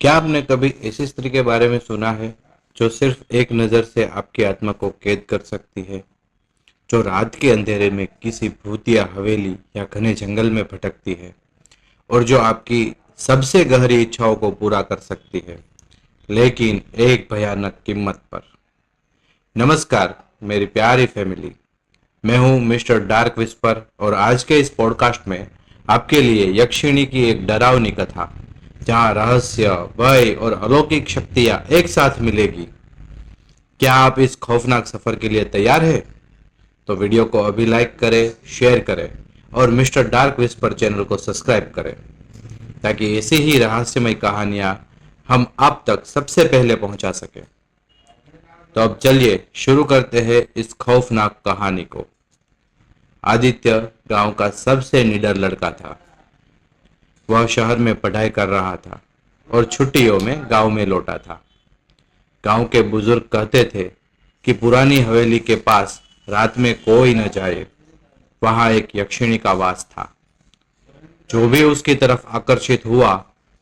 क्या आपने कभी ऐसी स्त्री के बारे में सुना है जो सिर्फ एक नज़र से आपकी आत्मा को कैद कर सकती है, जो रात के अंधेरे में किसी भूतिया हवेली या घने जंगल में भटकती है और जो आपकी सबसे गहरी इच्छाओं को पूरा कर सकती है, लेकिन एक भयानक कीमत पर। नमस्कार मेरी प्यारी फैमिली, मैं हूं मिस्टर डार्क विस्पर और आज के इस पॉडकास्ट में आपके लिए यक्षिणी की एक डरावनी कथा, जहां रहस्य, भय और अलौकिक शक्तियां एक साथ मिलेगी। क्या आप इस खौफनाक सफर के लिए तैयार हैं? तो वीडियो को अभी लाइक करें, शेयर करें और मिस्टर डार्क विस्पर चैनल को सब्सक्राइब करें, ताकि ऐसी ही रहस्यमय कहानियां हम आप तक सबसे पहले पहुंचा सकें। तो अब चलिए शुरू करते हैं इस खौफनाक कहानी को। आदित्य गांव का सबसे निडर लड़का था। वह शहर में पढ़ाई कर रहा था और छुट्टियों में गांव में लौटा था। गांव के बुजुर्ग कहते थे कि पुरानी हवेली के पास रात में कोई न जाए, वहां एक यक्षिणी का वास था। जो भी उसकी तरफ आकर्षित हुआ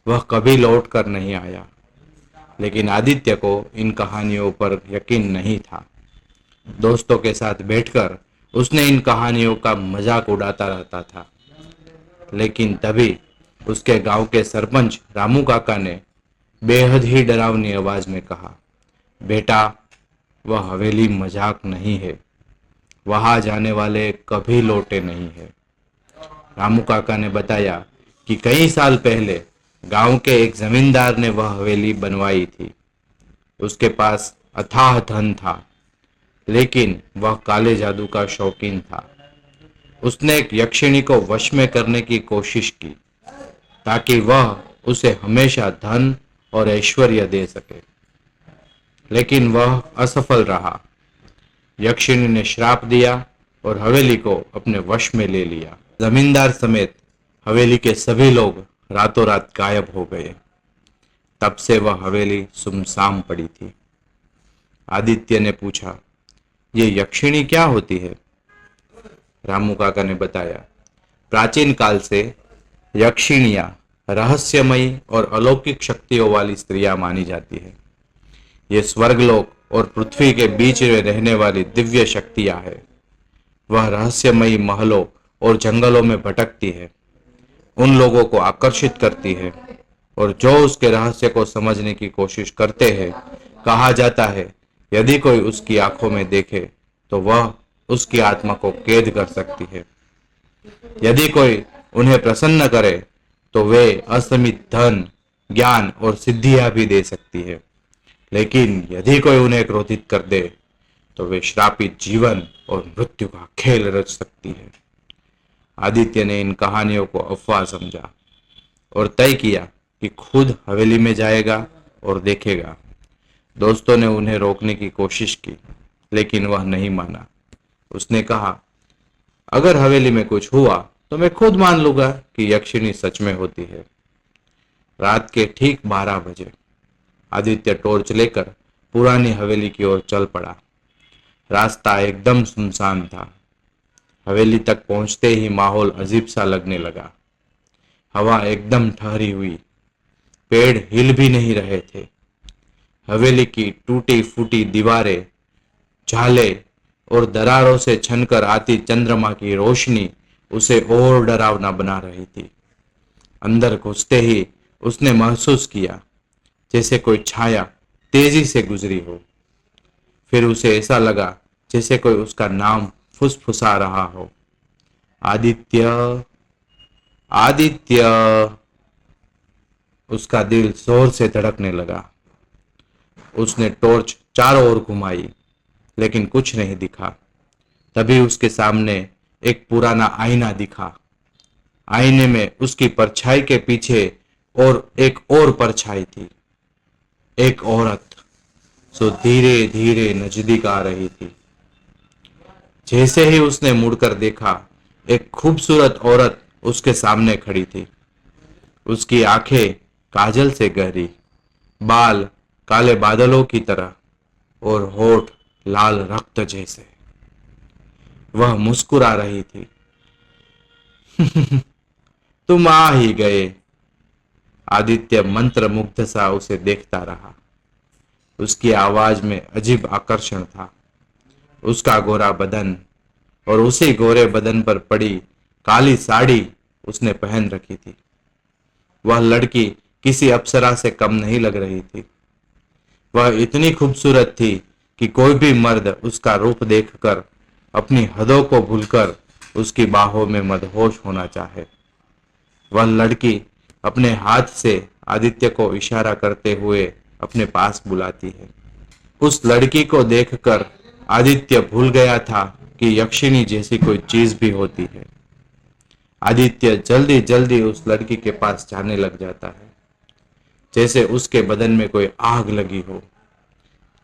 वह कभी लौट कर नहीं आया। लेकिन आदित्य को इन कहानियों पर यकीन नहीं था। दोस्तों के साथ बैठकर उसने इन कहानियों का मजाक उड़ाता रहता था। लेकिन तभी उसके गांव के सरपंच रामू काका ने बेहद ही डरावनी आवाज में कहा, बेटा, वह हवेली मजाक नहीं है, वहां जाने वाले कभी लौटे नहीं है। रामू काका ने बताया कि कई साल पहले गांव के एक जमींदार ने वह हवेली बनवाई थी। उसके पास अथाह धन था, लेकिन वह काले जादू का शौकीन था। उसने एक यक्षिणी को वश में करने की कोशिश की ताकि वह उसे हमेशा धन और ऐश्वर्य दे सके, लेकिन वह असफल रहा। यक्षिणी ने श्राप दिया और हवेली को अपने वश में ले लिया। जमींदार समेत हवेली के सभी लोग रातों रात गायब हो गए। तब से वह हवेली सुमसाम पड़ी थी। आदित्य ने पूछा, ये यक्षिणी क्या होती है? रामू काका ने बताया, प्राचीन काल से यक्षिणियां रहस्यमयी और अलौकिक शक्तियों वाली स्त्रियां मानी जाती है। ये स्वर्गलोक और पृथ्वी के बीच में रहने वाली दिव्य शक्तियां है। वह रहस्यमयी महलों और जंगलों में भटकती है, उन लोगों को आकर्षित करती है और जो उसके रहस्य को समझने की कोशिश करते हैं। कहा जाता है, यदि कोई उसकी आंखों में देखे तो वह उसकी आत्मा को कैद कर सकती है। यदि कोई उन्हें प्रसन्न करे तो वे असीमित धन, ज्ञान और सिद्धियां भी दे सकती है। लेकिन यदि कोई उन्हें क्रोधित कर दे तो वे श्रापित जीवन और मृत्यु का खेल रच सकती है। आदित्य ने इन कहानियों को अफवाह समझा और तय किया कि खुद हवेली में जाएगा और देखेगा। दोस्तों ने उन्हें रोकने की कोशिश की, लेकिन वह नहीं माना। उसने कहा, अगर हवेली में कुछ हुआ तो मैं खुद मान लूंगा कि यक्षिणी सच में होती है। रात के ठीक 12 बजे आदित्य टॉर्च लेकर पुरानी हवेली की ओर चल पड़ा। रास्ता एकदम सुनसान था। हवेली तक पहुंचते ही माहौल अजीब सा लगने लगा। हवा एकदम ठहरी हुई, पेड़ हिल भी नहीं रहे थे। हवेली की टूटी फूटी दीवारें, झाले और दरारों से छनकर आती चंद्रमा की रोशनी उसे और डरावना बना रही थी। अंदर घुसते ही उसने महसूस किया जैसे कोई छाया तेजी से गुजरी हो। फिर उसे ऐसा लगा जैसे कोई उसका नाम फुसफुसा रहा हो, आदित्य, आदित्य। उसका दिल जोर से धड़कने लगा। उसने टॉर्च चारों ओर घुमाई, लेकिन कुछ नहीं दिखा। तभी उसके सामने एक पुराना आईना दिखा। आईने में उसकी परछाई के पीछे और एक और परछाई थी, एक औरत जो धीरे धीरे नजदीक आ रही थी। जैसे ही उसने मुड़कर देखा, एक खूबसूरत औरत उसके सामने खड़ी थी। उसकी आंखें काजल से गहरी, बाल काले बादलों की तरह और होठ लाल रक्त जैसे। वह मुस्कुरा रही थी। तुम आ ही गए, आदित्य मंत्र मुग्ध सा उसे देखता रहा। उसकी आवाज में अजीब आकर्षण था। उसका गोरा बदन और उसी गोरे बदन पर पड़ी काली साड़ी उसने पहन रखी थी। वह लड़की किसी अप्सरा से कम नहीं लग रही थी। वह इतनी खूबसूरत थी कि कोई भी मर्द उसका रूप देखकर अपनी हदों को भूलकर उसकी बाहों में मदहोश होना चाहे। वह लड़की अपने हाथ से आदित्य को इशारा करते हुए अपने पास बुलाती है। उस लड़की को देखकर आदित्य भूल गया था कि यक्षिणी जैसी कोई चीज भी होती है। आदित्य जल्दी जल्दी उस लड़की के पास जाने लग जाता है, जैसे उसके बदन में कोई आग लगी हो।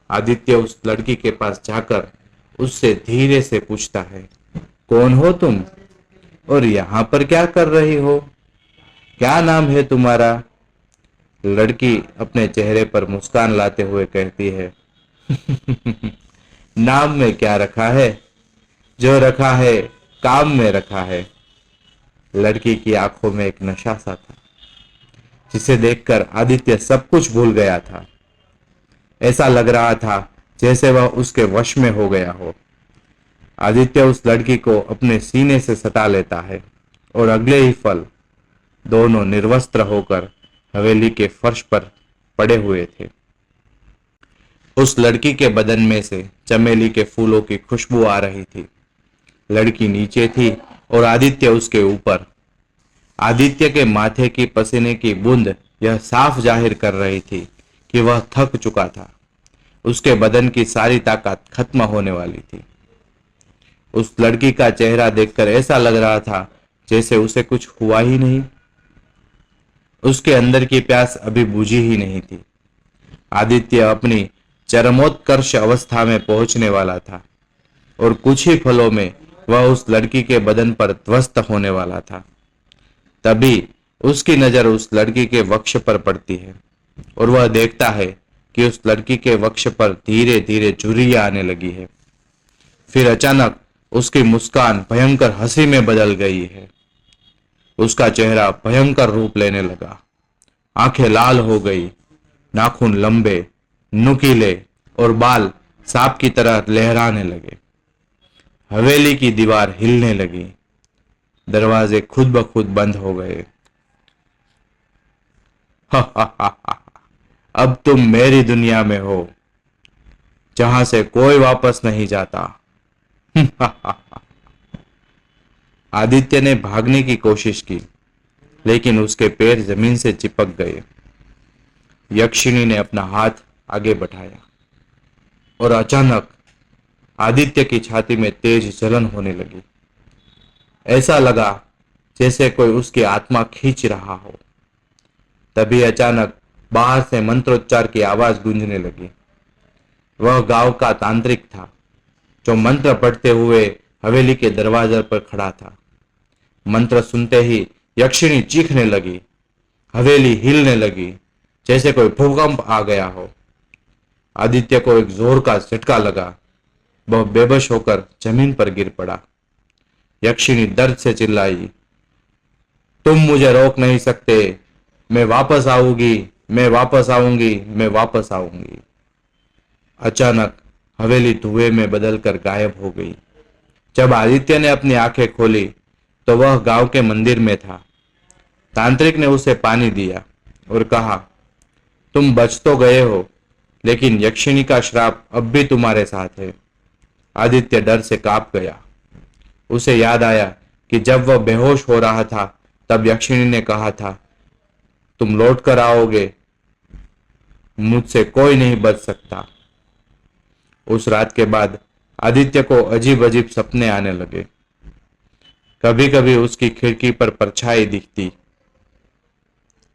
आदित्य उस लड़की के पास जाकर उससे धीरे से पूछता है, कौन हो तुम और यहाँ पर क्या कर रही हो? क्या नाम है तुम्हारा? लड़की अपने चेहरे पर मुस्कान लाते हुए कहती है, नाम में क्या रखा है, जो रखा है काम में रखा है। लड़की की आंखों में एक नशा सा था, जिसे देखकर आदित्य सब कुछ भूल गया था। ऐसा लग रहा था जैसे वह उसके वश में हो गया हो। आदित्य उस लड़की को अपने सीने से सटा लेता है और अगले ही पल दोनों निर्वस्त्र होकर हवेली के फर्श पर पड़े हुए थे। उस लड़की के बदन में से चमेली के फूलों की खुशबू आ रही थी। लड़की नीचे थी और आदित्य उसके ऊपर। आदित्य के माथे की पसीने की बूंद यह साफ जाहिर कर रही थी कि वह थक चुका था। उसके बदन की सारी ताकत खत्म होने वाली थी। उस लड़की का चेहरा देखकर ऐसा लग रहा था जैसे उसे कुछ हुआ ही नहीं। उसके अंदर की प्यास अभी बुझी ही नहीं थी। आदित्य अपनी चरमोत्कर्ष अवस्था में पहुंचने वाला था और कुछ ही फलों में वह उस लड़की के बदन पर ध्वस्त होने वाला था। तभी उसकी नजर उस लड़की के वक्ष पर पड़ती है और वह देखता है कि उस लड़की के वक्ष पर धीरे धीरे झुर्रियां आने लगी है। फिर अचानक उसकी मुस्कान भयंकर हंसी में बदल गई है। उसका चेहरा भयंकर रूप लेने लगा। आंखें लाल हो गई, नाखून लंबे, नुकीले और बाल सांप की तरह लहराने लगे। हवेली की दीवार हिलने लगी। दरवाजे खुद ब खुद बंद हो गए। अब तुम मेरी दुनिया में हो, जहां से कोई वापस नहीं जाता। आदित्य ने भागने की कोशिश की, लेकिन उसके पैर जमीन से चिपक गए। यक्षिणी ने अपना हाथ आगे बढ़ाया और अचानक आदित्य की छाती में तेज जलन होने लगी। ऐसा लगा जैसे कोई उसकी आत्मा खींच रहा हो। तभी अचानक बाहर से मंत्रोच्चार की आवाज गूंजने लगी। वह गांव का तांत्रिक था, जो मंत्र पढ़ते हुए हवेली के दरवाजे पर खड़ा था। मंत्र सुनते ही यक्षिणी चीखने लगी। हवेली हिलने लगी, जैसे कोई भूकंप आ गया हो। आदित्य को एक जोर का झटका लगा। वह बेबस होकर जमीन पर गिर पड़ा। यक्षिणी दर्द से चिल्लाई, तुम मुझे रोक नहीं सकते, मैं वापस आऊंगी, मैं वापस आऊंगी, मैं वापस आऊंगी। अचानक हवेली धुएं में बदलकर गायब हो गई। जब आदित्य ने अपनी आंखें खोली तो वह गांव के मंदिर में था। तांत्रिक ने उसे पानी दिया और कहा, तुम बच तो गए हो, लेकिन यक्षिणी का श्राप अब भी तुम्हारे साथ है। आदित्य डर से कांप गया। उसे याद आया कि जब वह बेहोश हो रहा था तब यक्षिणी ने कहा था, तुम लौट कर आओगे, मुझसे कोई नहीं बच सकता। उस रात के बाद आदित्य को अजीब अजीब सपने आने लगे। कभी कभी उसकी खिड़की पर परछाई दिखती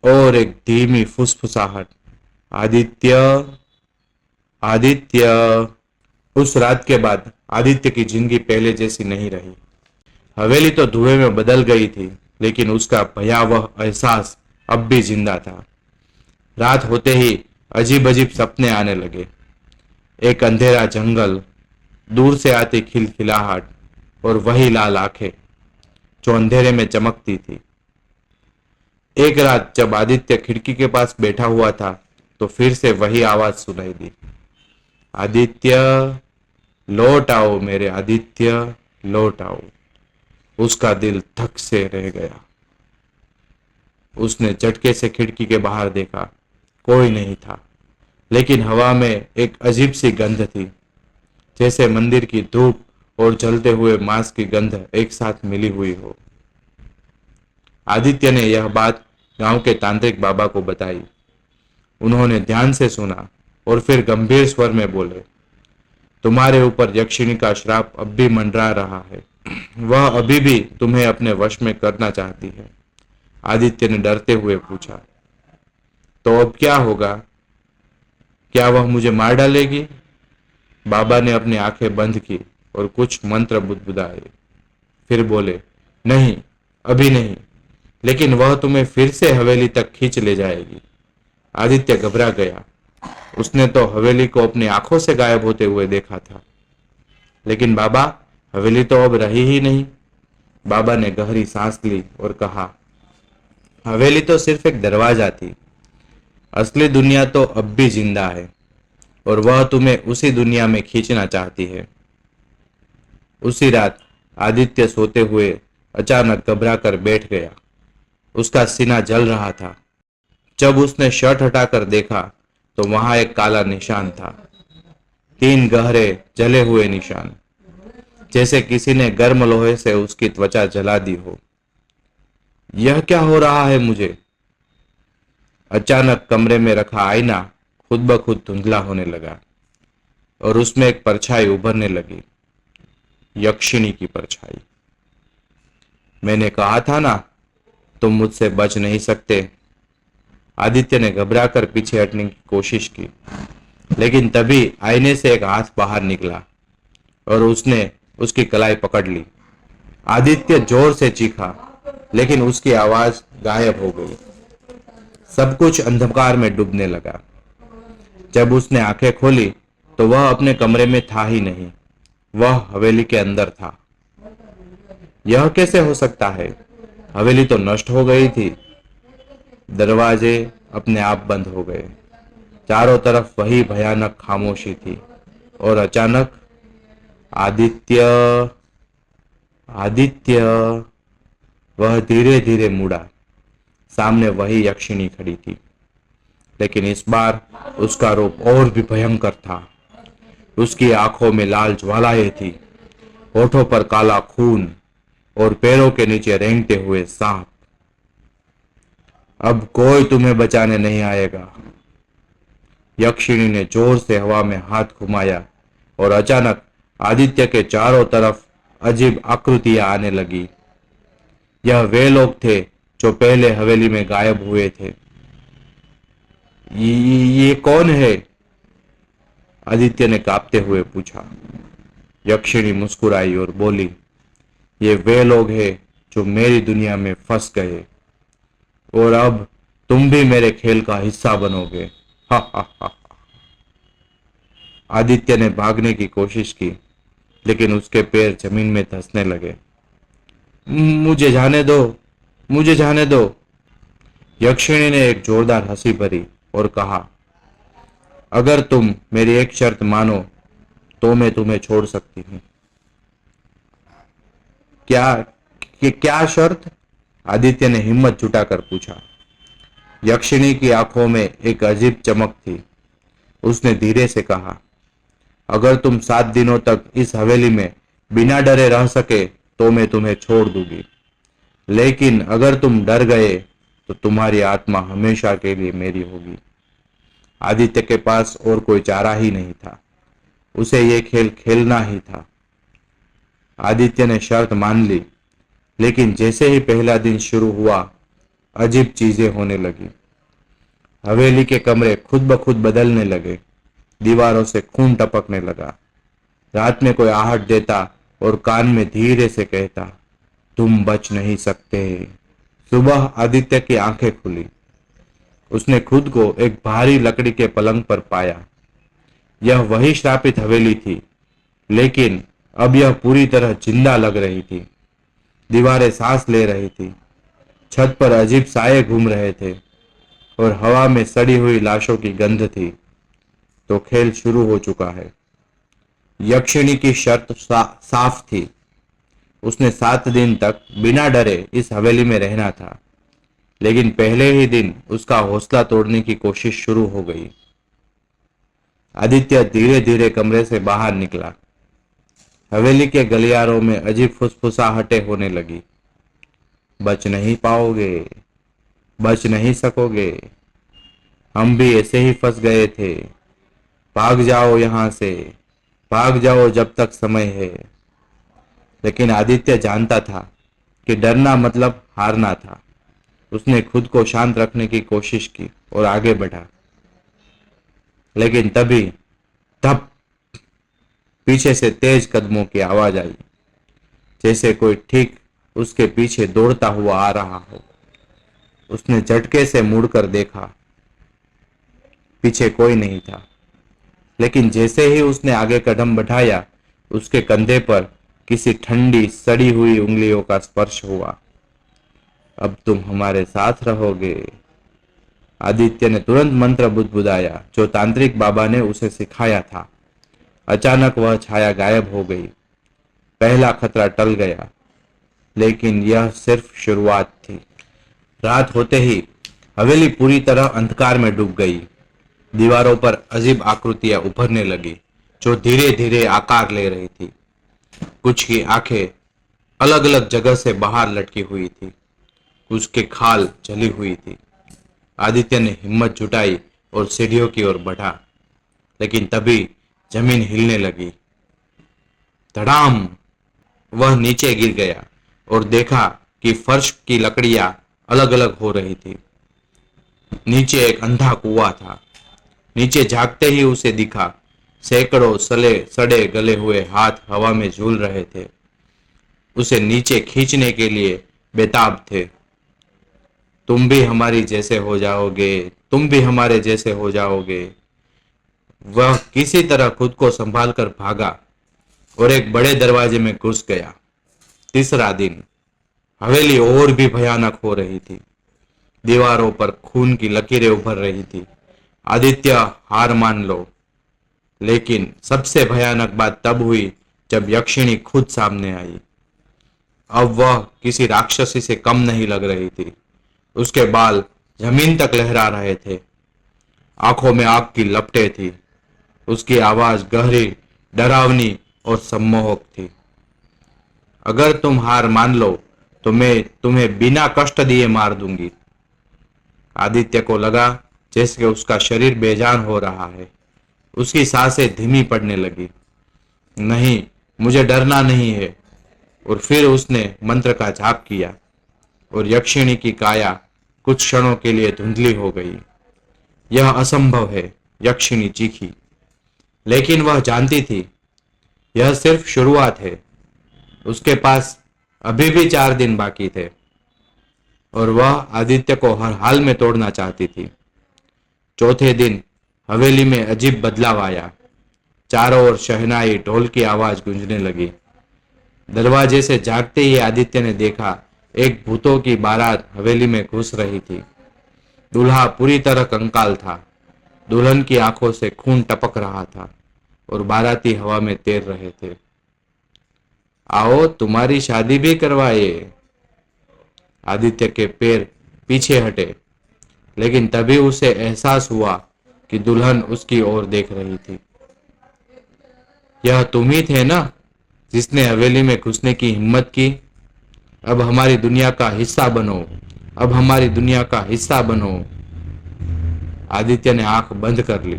और एक धीमी फुसफुसाहट, आदित्य, आदित्य। उस रात के बाद आदित्य की जिंदगी पहले जैसी नहीं रही। हवेली तो धुएं में बदल गई थी, लेकिन उसका भयावह एहसास अब भी जिंदा था। रात होते ही अजीब अजीब सपने आने लगे। एक अंधेरा जंगल, दूर से आती खिलखिलाहट और वही लाल आंखें जो अंधेरे में चमकती थी। एक रात जब आदित्य खिड़की के पास बैठा हुआ था तो फिर से वही आवाज सुनाई दी, आदित्य लौट आओ, मेरे आदित्य लौट आओ। उसका दिल धक से रह गया। उसने झटके से खिड़की के बाहर देखा, कोई नहीं था, लेकिन हवा में एक अजीब सी गंध थी, जैसे मंदिर की धूप और जलते हुए मांस की गंध एक साथ मिली हुई हो। आदित्य ने यह बात गांव के तांत्रिक बाबा को बताई। उन्होंने ध्यान से सुना और फिर गंभीर स्वर में बोले, तुम्हारे ऊपर यक्षिणी का श्राप अब भी मंडरा रहा है। वह अभी भी तुम्हें अपने वश में करना चाहती है। आदित्य ने डरते हुए पूछा, तो अब क्या होगा? क्या वह मुझे मार डालेगी? बाबा ने अपनी आंखें बंद की और कुछ मंत्र बुदबुदाए। फिर बोले, नहीं, अभी नहीं, लेकिन वह तुम्हें फिर से हवेली तक खींच ले जाएगी। आदित्य घबरा गया। उसने तो हवेली को अपनी आंखों से गायब होते हुए देखा था, लेकिन बाबा, हवेली तो अब रही ही नहीं। बाबा ने गहरी सांस ली और कहा, हवेली तो सिर्फ एक दरवाजा थी, असली दुनिया तो अब भी जिंदा है और वह तुम्हें उसी दुनिया में खींचना चाहती है। उसी रात आदित्य सोते हुए अचानक घबरा कर बैठ गया। उसका सीना जल रहा था। जब उसने शर्ट हटाकर देखा तो वहां एक काला निशान था, 3 गहरे जले हुए निशान, जैसे किसी ने गर्म लोहे से उसकी त्वचा जला दी हो। यह क्या हो रहा है मुझे? अचानक कमरे में रखा आईना खुद ब खुद धुंधला होने लगा और उसमें एक परछाई उभरने लगी, यक्षिणी की परछाई। मैंने कहा था ना, तुम मुझसे बच नहीं सकते। आदित्य ने घबराकर पीछे हटने की कोशिश की, लेकिन तभी आईने से एक हाथ बाहर निकला और उसने उसकी कलाई पकड़ ली। आदित्य जोर से चीखा, लेकिन उसकी आवाज गायब हो गई। सब कुछ अंधकार में डूबने लगा। जब उसने आंखें खोली तो वह अपने कमरे में था ही नहीं, वह हवेली के अंदर था। यह कैसे हो सकता है? हवेली तो नष्ट हो गई थी। दरवाजे अपने आप बंद हो गए। चारों तरफ वही भयानक खामोशी थी और अचानक आदित्य आदित्य वह धीरे धीरे मुड़ा। सामने वही यक्षिणी खड़ी थी, लेकिन इस बार उसका रूप और भी भयंकर था। उसकी आंखों में लाल ज्वालाएं थी, होठों पर काला खून और पैरों के नीचे रेंगते हुए सांप। अब कोई तुम्हें बचाने नहीं आएगा। यक्षिणी ने जोर से हवा में हाथ घुमाया और अचानक आदित्य के चारों तरफ अजीब आकृतियां आने लगी। यह वे लोग थे जो पहले हवेली में गायब हुए थे। ये कौन है? आदित्य ने कांपते हुए पूछा। यक्षिणी मुस्कुराई और बोली, ये वे लोग हैं जो मेरी दुनिया में फंस गए और अब तुम भी मेरे खेल का हिस्सा बनोगे। हा हा हा। आदित्य ने भागने की कोशिश की, लेकिन उसके पैर जमीन में धंसने लगे। मुझे जाने दो, मुझे जाने दो। यक्षिणी ने एक जोरदार हंसी भरी और कहा, अगर तुम मेरी एक शर्त मानो तो मैं तुम्हें छोड़ सकती हूँ। क्या क्या शर्त? आदित्य ने हिम्मत जुटाकर पूछा। यक्षिणी की आंखों में एक अजीब चमक थी। उसने धीरे से कहा, अगर तुम 7 दिनों तक इस हवेली में बिना डरे रह सके तो मैं तुम्हें छोड़ दूंगी, लेकिन अगर तुम डर गए तो तुम्हारी आत्मा हमेशा के लिए मेरी होगी। आदित्य के पास और कोई चारा ही नहीं था। उसे ये खेल खेलना ही था। आदित्य ने शर्त मान ली, लेकिन जैसे ही पहला दिन शुरू हुआ, अजीब चीजें होने लगी। हवेली के कमरे खुद ब खुद बदलने लगे। दीवारों से खून टपकने लगा। रात में कोई आहट देता और कान में धीरे से कहता, तुम बच नहीं सकते। सुबह आदित्य की आंखें खुली। उसने खुद को एक भारी लकड़ी के पलंग पर पाया। यह वही श्रापित हवेली थी, लेकिन अब यह पूरी तरह जिंदा लग रही थी। दीवारें सांस ले रही थी। छत पर अजीब साये घूम रहे थे और हवा में सड़ी हुई लाशों की गंध थी। तो खेल शुरू हो चुका है। यक्षिणी की शर्त साफ थी। उसने 7 दिन तक बिना डरे इस हवेली में रहना था। लेकिन पहले ही दिन उसका हौसला तोड़ने की कोशिश शुरू हो गई। आदित्य धीरे धीरे कमरे से बाहर निकला। हवेली के गलियारों में अजीब फुसफुसाहटें होने लगी। बच नहीं पाओगे, बच नहीं सकोगे, हम भी ऐसे ही फंस गए थे, भाग जाओ यहां से, भाग जाओ जब तक समय है। लेकिन आदित्य जानता था कि डरना मतलब हारना था। उसने खुद को शांत रखने की कोशिश की और आगे बढ़ा। लेकिन तभी धप, पीछे से तेज कदमों की आवाज आई, जैसे कोई ठीक उसके पीछे दौड़ता हुआ आ रहा हो। उसने झटके से मुड़कर देखा। पीछे कोई नहीं था। लेकिन जैसे ही उसने आगे कदम बढ़ाया, उसके कंधे पर किसी ठंडी सड़ी हुई उंगलियों का स्पर्श हुआ। अब तुम हमारे साथ रहोगे। आदित्य ने तुरंत मंत्र बुदबुदाया जो तांत्रिक बाबा ने उसे सिखाया था। अचानक वह छाया गायब हो गई। पहला खतरा टल गया। लेकिन यह सिर्फ शुरुआत थी। रात होते ही हवेली पूरी तरह अंधकार में डूब गई। दीवारों पर अजीब आकृतियां उभरने लगी जो धीरे धीरे आकार ले रही थी। कुछ की आंखें अलग अलग जगह से बाहर लटकी हुई थी, कुछ के खाल जली हुई थी। आदित्य ने हिम्मत जुटाई और सीढ़ियों की ओर बढ़ा। लेकिन तभी जमीन हिलने लगी। धड़ाम! वह नीचे गिर गया और देखा कि फर्श की लकड़ियां अलग अलग हो रही थी। नीचे एक अंधा कुआं था। नीचे झांकते ही उसे दिखा सैकड़ों सड़े गले हुए हाथ हवा में झूल रहे थे, उसे नीचे खींचने के लिए बेताब थे। तुम भी हमारी जैसे हो जाओगे, तुम भी हमारे जैसे हो जाओगे। वह किसी तरह खुद को संभाल कर भागा और एक बड़े दरवाजे में घुस गया। तीसरा दिन। हवेली और भी भयानक हो रही थी। दीवारों पर खून की लकीरें उभर रही थी। आदित्य, हार मान लो। लेकिन सबसे भयानक बात तब हुई जब यक्षिणी खुद सामने आई। अब वह किसी राक्षसी से कम नहीं लग रही थी। उसके बाल जमीन तक लहरा रहे थे। आंखों में आग की लपटें थी। उसकी आवाज गहरी, डरावनी और सम्मोहक थी। अगर तुम हार मान लो तो मैं तुम्हें बिना कष्ट दिए मार दूंगी। आदित्य को लगा जैसे उसका शरीर बेजान हो रहा है। उसकी सांसें धीमी पड़ने लगी। नहीं, मुझे डरना नहीं है। और फिर उसने मंत्र का जाप किया और यक्षिणी की काया कुछ क्षणों के लिए धुंधली हो गई। यह असंभव है, यक्षिणी चीखी। लेकिन वह जानती थी यह सिर्फ शुरुआत है। उसके पास अभी भी 4 दिन बाकी थे और वह आदित्य को हर हाल में तोड़ना चाहती थी। चौथे दिन हवेली में अजीब बदलाव आया। चारों ओर शहनाई ढोल की आवाज गूंजने लगी। दरवाजे से झांकते ही आदित्य ने देखा एक भूतों की बारात हवेली में घुस रही थी। दूल्हा पूरी तरह कंकाल था। दुल्हन की आंखों से खून टपक रहा था और बाराती हवा में तैर रहे थे। आओ तुम्हारी शादी भी करवाए। आदित्य के पैर पीछे हटे। लेकिन तभी उसे एहसास हुआ कि दुल्हन उसकी ओर देख रही थी। यह तुम ही थे ना जिसने हवेली में घुसने की हिम्मत की। अब हमारी दुनिया का हिस्सा बनो, अब हमारी दुनिया का हिस्सा बनो। आदित्य ने आंख बंद कर ली।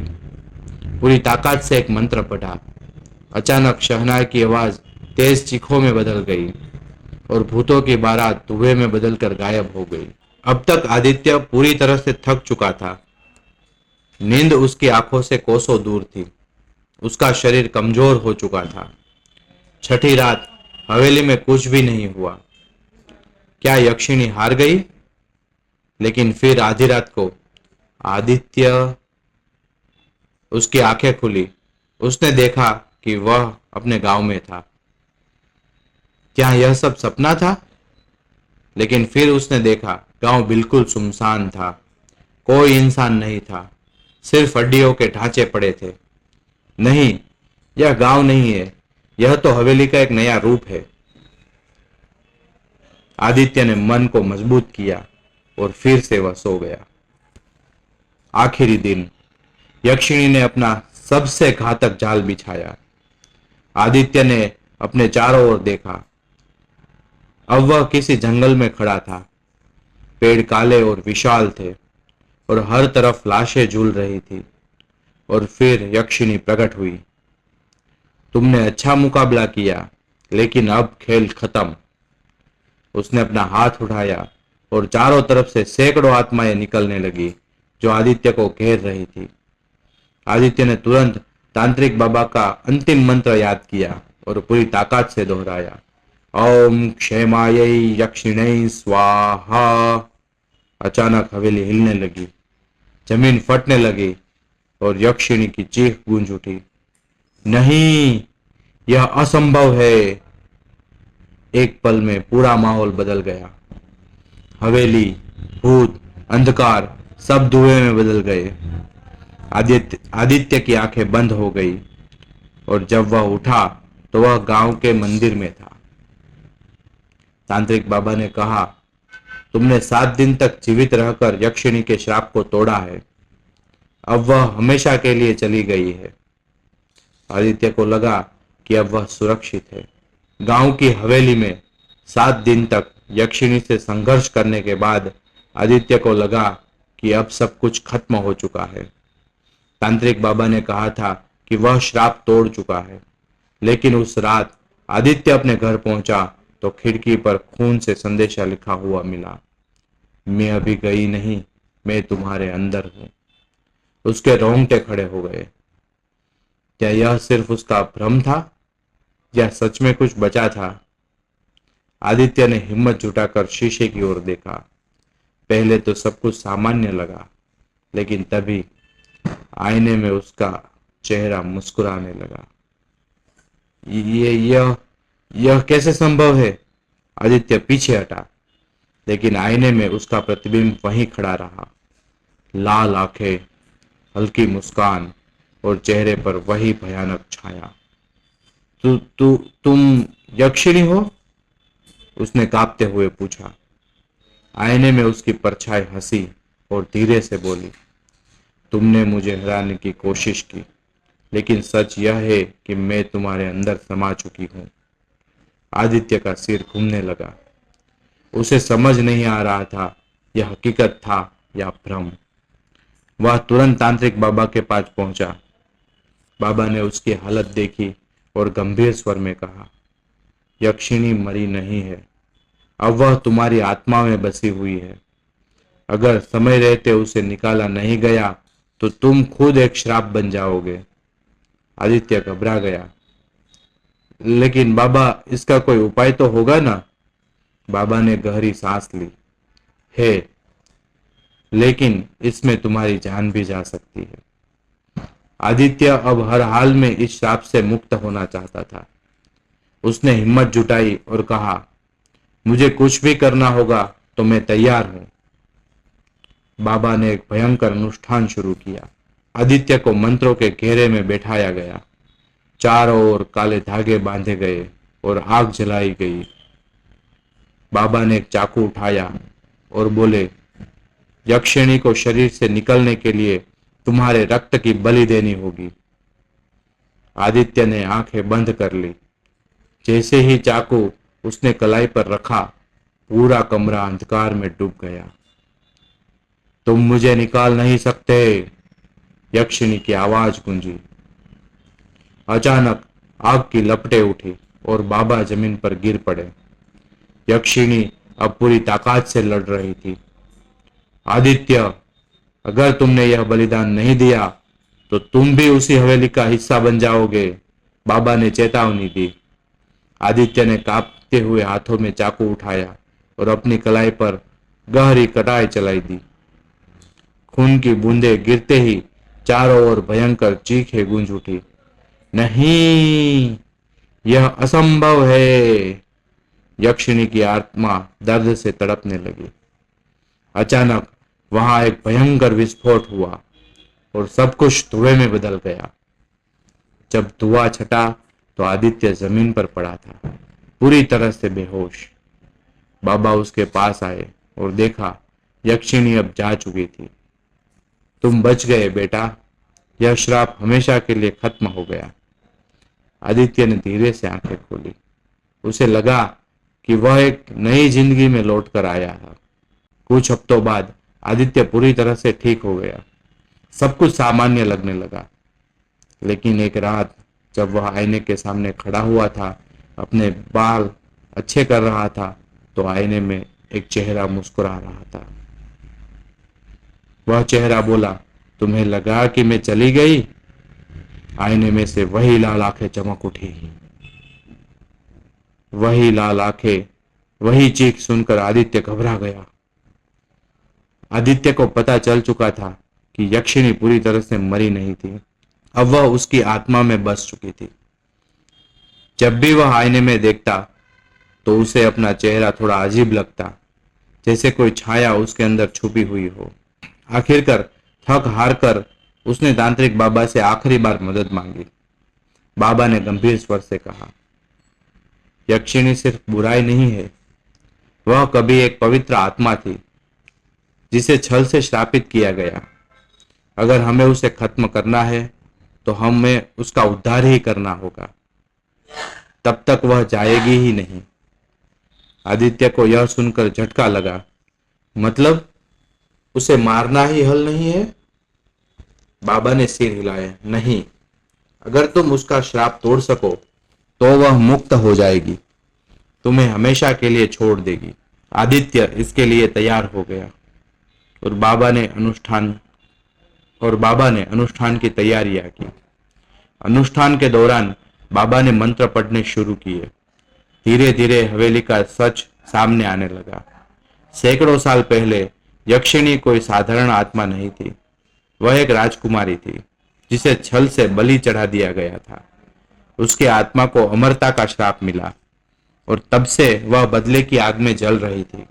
पूरी ताकत से एक मंत्र पढ़ा। अचानक शहनाई की आवाज तेज चीखों में बदल गई और भूतों की बारात धुएं में बदलकर गायब हो गई। अब तक आदित्य पूरी तरह से थक चुका था। नींद उसकी आंखों से कोसों दूर थी। उसका शरीर कमजोर हो चुका था। छठी रात हवेली में कुछ भी नहीं हुआ। क्या यक्षिणी हार गई? लेकिन फिर आधी रात को आदित्य, उसकी आंखें खुली। उसने देखा कि वह अपने गांव में था। क्या यह सब सपना था? लेकिन फिर उसने देखा गांव बिल्कुल सुनसान था। कोई इंसान नहीं था, सिर्फ हड्डियों के ढांचे पड़े थे। नहीं, यह गांव नहीं है, यह तो हवेली का एक नया रूप है। आदित्य ने मन को मजबूत किया और फिर से वह सो गया। आखिरी दिन यक्षिणी ने अपना सबसे घातक जाल बिछाया। आदित्य ने अपने चारों ओर देखा। अब वह किसी जंगल में खड़ा था। पेड़ काले और विशाल थे और हर तरफ लाशें झूल रही थी। और फिर यक्षिणी प्रकट हुई। तुमने अच्छा मुकाबला किया, लेकिन अब खेल खत्म। उसने अपना हाथ उठाया और चारों तरफ से सैकड़ों आत्माएं निकलने लगी जो आदित्य को घेर रही थी। आदित्य ने तुरंत तांत्रिक बाबा का अंतिम मंत्र याद किया और पूरी ताकत से दोहराया, ओम क्षेमायै यक्षिणै स्वाहा। अचानक हवेली हिलने लगी, जमीन फटने लगी और यक्षिणी की चीख गूंज उठी, नहीं, यह असंभव है। एक पल में पूरा माहौल बदल गया। हवेली, भूत, अंधकार सब धुएं में बदल गए। आदित्य की आंखें बंद हो गई और जब वह उठा तो वह गांव के मंदिर में था। तांत्रिक बाबा ने कहा, तुमने 7 दिन तक जीवित रहकर यक्षिणी के श्राप को तोड़ा है। अब वह हमेशा के लिए चली गई है। आदित्य को लगा कि अब वह सुरक्षित है। गांव की हवेली में 7 दिन तक यक्षिणी से संघर्ष करने के बाद आदित्य को लगा कि अब सब कुछ खत्म हो चुका है। तांत्रिक बाबा ने कहा था कि वह श्राप तोड़ चुका है, लेकिन उस रात आदित्य अपने घर पहुंचा तो खिड़की पर खून से संदेशा लिखा हुआ मिला, मैं अभी गई नहीं, मैं तुम्हारे अंदर हूं। उसके रोंगटे खड़े हो गए। क्या यह सिर्फ उसका भ्रम था या सच में कुछ बचा था? आदित्य ने हिम्मत जुटाकर शीशे की ओर देखा। पहले तो सब कुछ सामान्य लगा, लेकिन तभी आईने में उसका चेहरा मुस्कुराने लगा। ये यह कैसे संभव है? आदित्य पीछे हटा, लेकिन आईने में उसका प्रतिबिंब वहीं खड़ा रहा। लाल आंखें, हल्की मुस्कान और चेहरे पर वही भयानक छाया। तु, तु, तुम यक्षिणी हो? उसने कांपते हुए पूछा। आईने में उसकी परछाई हंसी और धीरे से बोली, तुमने मुझे हराने की कोशिश की, लेकिन सच यह है कि मैं तुम्हारे अंदर समा चुकी हूं। आदित्य का सिर घूमने लगा। उसे समझ नहीं आ रहा था यह हकीकत था या भ्रम। वह तुरंत तांत्रिक बाबा के पास पहुंचा। बाबा ने उसकी हालत देखी और गंभीर स्वर में कहा, यक्षिणी मरी नहीं है, अब वह तुम्हारी आत्मा में बसी हुई है। अगर समय रहते उसे निकाला नहीं गया तो तुम खुद एक श्राप बन जाओगे। आदित्य घबरा गया। लेकिन बाबा, इसका कोई उपाय तो होगा ना? बाबा ने गहरी सांस ली, है, लेकिन इसमें तुम्हारी जान भी जा सकती है। आदित्य अब हर हाल में इस श्राप से मुक्त होना चाहता था। उसने हिम्मत जुटाई और कहा, मुझे कुछ भी करना होगा तो मैं तैयार हूं। बाबा ने एक भयंकर अनुष्ठान शुरू किया। आदित्य को मंत्रों के घेरे में बैठाया गया। चारों ओर काले धागे बांधे गए और आग जलाई गई। बाबा ने एक चाकू उठाया और बोले, यक्षिणी को शरीर से निकलने के लिए तुम्हारे रक्त की बलि देनी होगी। आदित्य ने आंखें बंद कर ली। जैसे ही चाकू उसने कलाई पर रखा, पूरा कमरा अंधकार में डूब गया। तुम मुझे निकाल नहीं सकते, यक्षिणी की आवाज गूंजी। अचानक आग की लपटें उठी और बाबा जमीन पर गिर पड़े। यक्षिणी अब पूरी ताकत से लड़ रही थी। आदित्य, अगर तुमने यह बलिदान नहीं दिया तो तुम भी उसी हवेली का हिस्सा बन जाओगे, बाबा ने चेतावनी दी। आदित्य ने कांपते हुए हाथों में चाकू उठाया और अपनी कलाई पर गहरी कटाई चलाई दी। खून की बूंदें गिरते ही चारों ओर भयंकर चीखें गूंज उठी, नहीं, यह असंभव है। यक्षिणी की आत्मा दर्द से तड़पने लगी। अचानक वहां एक भयंकर विस्फोट हुआ और सब कुछ धुएं में बदल गया। जब धुआं छटा तो आदित्य जमीन पर पड़ा था, पूरी तरह से बेहोश। बाबा उसके पास आए और देखा यक्षिणी अब जा चुकी थी। तुम बच गए बेटा, यह श्राप हमेशा के लिए खत्म हो गया। आदित्य ने धीरे से आंखें खोली। उसे लगा कि वह एक नई जिंदगी में लौट कर आया था। कुछ हफ्तों बाद आदित्य पूरी तरह से ठीक हो गया। सब कुछ सामान्य लगने लगा। लेकिन एक रात जब वह आईने के सामने खड़ा हुआ था, अपने बाल अच्छे कर रहा था, तो आईने में एक चेहरा मुस्कुरा रहा था। वह चेहरा बोला, तुम्हें लगा कि मैं चली गई? आईने में से वही लाल आंखें चमक उठी। वही लाल आंखें, वही चीख सुनकर आदित्य घबरा गया। आदित्य को पता चल चुका था कि यक्षिणी पूरी तरह से मरी नहीं थी। अब वह उसकी आत्मा में बस चुकी थी। जब भी वह आईने में देखता तो उसे अपना चेहरा थोड़ा अजीब लगता, जैसे कोई छाया उसके अंदर छुपी हुई हो। आखिरकार थक हार कर उसने तांत्रिक बाबा से आखिरी बार मदद मांगी। बाबा ने गंभीर स्वर से कहा, यक्षिणी सिर्फ बुराई नहीं है, वह कभी एक पवित्र आत्मा थी जिसे छल से श्रापित किया गया। अगर हमें उसे खत्म करना है तो हमें उसका उद्धार ही करना होगा, तब तक वह जाएगी ही नहीं। आदित्य को यह सुनकर झटका लगा। मतलब उसे मारना ही हल नहीं है? बाबा ने सिर हिलाया। नहीं, अगर तुम उसका श्राप तोड़ सको तो वह मुक्त हो जाएगी, तुम्हें हमेशा के लिए छोड़ देगी। आदित्य इसके लिए तैयार हो गया और बाबा ने अनुष्ठान की तैयारियां की। अनुष्ठान के दौरान बाबा ने मंत्र पढ़ने शुरू किए। धीरे धीरे हवेली का सच सामने आने लगा। सैकड़ों साल पहले यक्षिणी कोई साधारण आत्मा नहीं थी, वह एक राजकुमारी थी जिसे छल से बलि चढ़ा दिया गया था। उसकी आत्मा को अमरता का श्राप मिला और तब से वह बदले की आग में जल रही थी।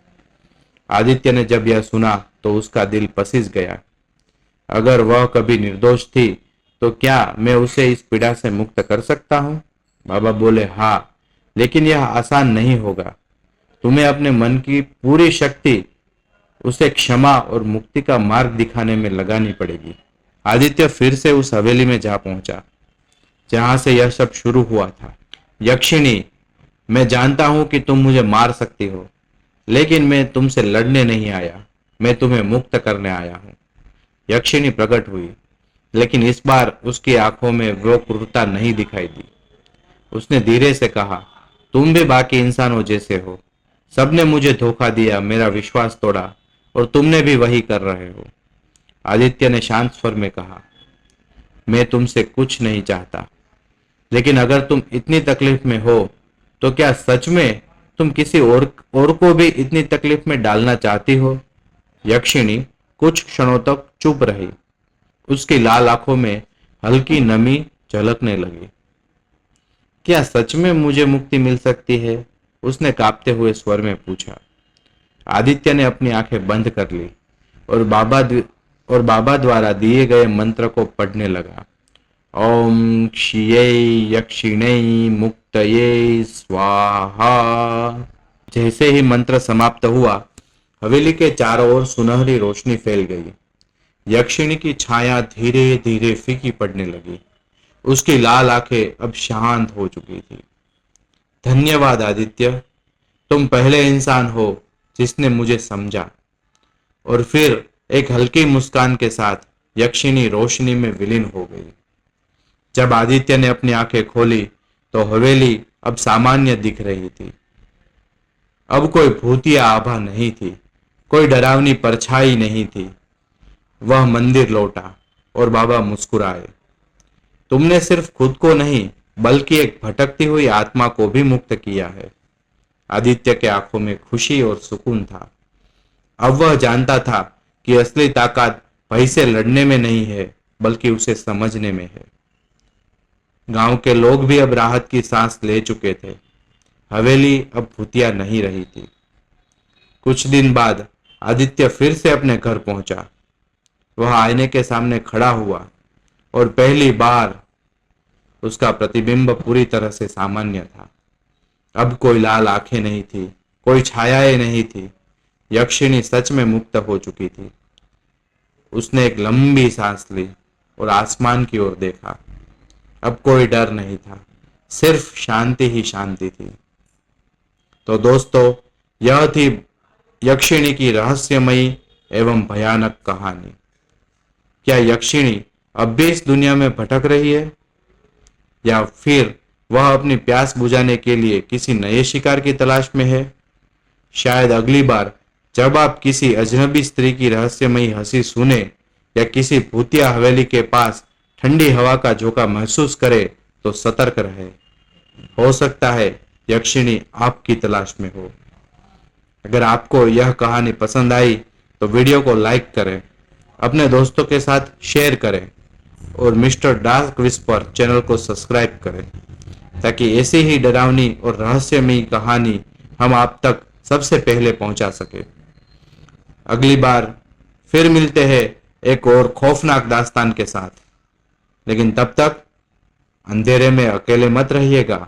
आदित्य ने जब यह सुना तो उसका दिल पसीज गया। अगर वह कभी निर्दोष थी तो क्या मैं उसे इस पीड़ा से मुक्त कर सकता हूँ? बाबा बोले, हाँ, लेकिन यह आसान नहीं होगा। तुम्हें अपने मन की पूरी शक्ति उसे क्षमा और मुक्ति का मार्ग दिखाने में लगानी पड़ेगी। आदित्य फिर से उस हवेली में जा पहुंचा जहां से यह सब शुरू हुआ था। यक्षिणी, मैं जानता हूं कि तुम मुझे मार सकती हो, लेकिन मैं तुमसे लड़ने नहीं आया, मैं तुम्हें मुक्त करने आया हूं। यक्षिणी प्रकट हुई, लेकिन इस बार उसकी आंखों में वो क्रूरता नहीं दिखाई दी। उसने धीरे से कहा, तुम भी बाकी इंसानों जैसे हो। सबने मुझे धोखा दिया, मेरा विश्वास तोड़ा, और तुमने भी वही कर रहे हो। आदित्य ने शांत स्वर में कहा, मैं तुमसे कुछ नहीं चाहता, लेकिन अगर तुम इतनी तकलीफ में हो तो क्या सच में तुम किसी और को भी इतनी तकलीफ में डालना चाहती हो? यक्षिणी कुछ क्षणों तक चुप रही। उसकी लाल आंखों में हल्की नमी झलकने लगी। क्या सच में मुझे मुक्ति मिल सकती है? उसने कांपते हुए स्वर में पूछा। आदित्य ने अपनी आंखें बंद कर ली और बाबा द्वारा दिए गए मंत्र को पढ़ने लगा। ओम क्षियै यक्षिणै मुक्तये स्वाहा। जैसे ही मंत्र समाप्त हुआ, हवेली के चारों ओर सुनहरी रोशनी फैल गई। यक्षिणी की छाया धीरे धीरे फीकी पड़ने लगी। उसकी लाल आंखें अब शांत हो चुकी थी। धन्यवाद आदित्य, तुम पहले इंसान हो जिसने मुझे समझा। और फिर एक हल्की मुस्कान के साथ यक्षिणी रोशनी में विलीन हो गई। जब आदित्य ने अपनी आंखें खोली तो हवेली अब सामान्य दिख रही थी। अब कोई भूतिया आभा नहीं थी, कोई डरावनी परछाई नहीं थी। वह मंदिर लौटा और बाबा मुस्कुराए। तुमने सिर्फ खुद को नहीं, बल्कि एक भटकती हुई आत्मा को भी मुक्त किया है। आदित्य के आंखों में खुशी और सुकून था। अब वह जानता था कि असली ताकत भय से लड़ने में नहीं है, बल्कि उसे समझने में है। गांव के लोग भी अब राहत की सांस ले चुके थे। हवेली अब भूतिया नहीं रही थी। कुछ दिन बाद आदित्य फिर से अपने घर पहुंचा। वह आईने के सामने खड़ा हुआ और पहली बार उसका प्रतिबिंब पूरी तरह से सामान्य था। अब कोई लाल आंखें नहीं थी, कोई छायाएं नहीं थी। यक्षिणी सच में मुक्त हो चुकी थी। उसने एक लंबी सांस ली और आसमान की ओर देखा। अब कोई डर नहीं था, सिर्फ शांति ही शांति थी। तो दोस्तों, यह थी यक्षिणी की रहस्यमयी एवं भयानक कहानी। क्या यक्षिणी अब भी इस दुनिया में भटक रही है, या फिर वह अपनी प्यास बुझाने के लिए किसी नए शिकार की तलाश में है? शायद अगली बार जब आप किसी अजनबी स्त्री की रहस्यमयी हंसी सुने या किसी भूतिया हवेली के पास ठंडी हवा का झोंका महसूस करें, तो सतर्क रहे। हो सकता है यक्षिणी आपकी तलाश में हो। अगर आपको यह कहानी पसंद आई तो वीडियो को लाइक करें, अपने दोस्तों के साथ शेयर करें और मिस्टर डार्क विस्पर चैनल को सब्सक्राइब करें, ताकि ऐसी ही डरावनी और रहस्यमयी कहानी हम आप तक सबसे पहले पहुंचा सके। अगली बार फिर मिलते हैं एक और खौफनाक दास्तान के साथ। लेकिन तब तक अंधेरे में अकेले मत रहिएगा।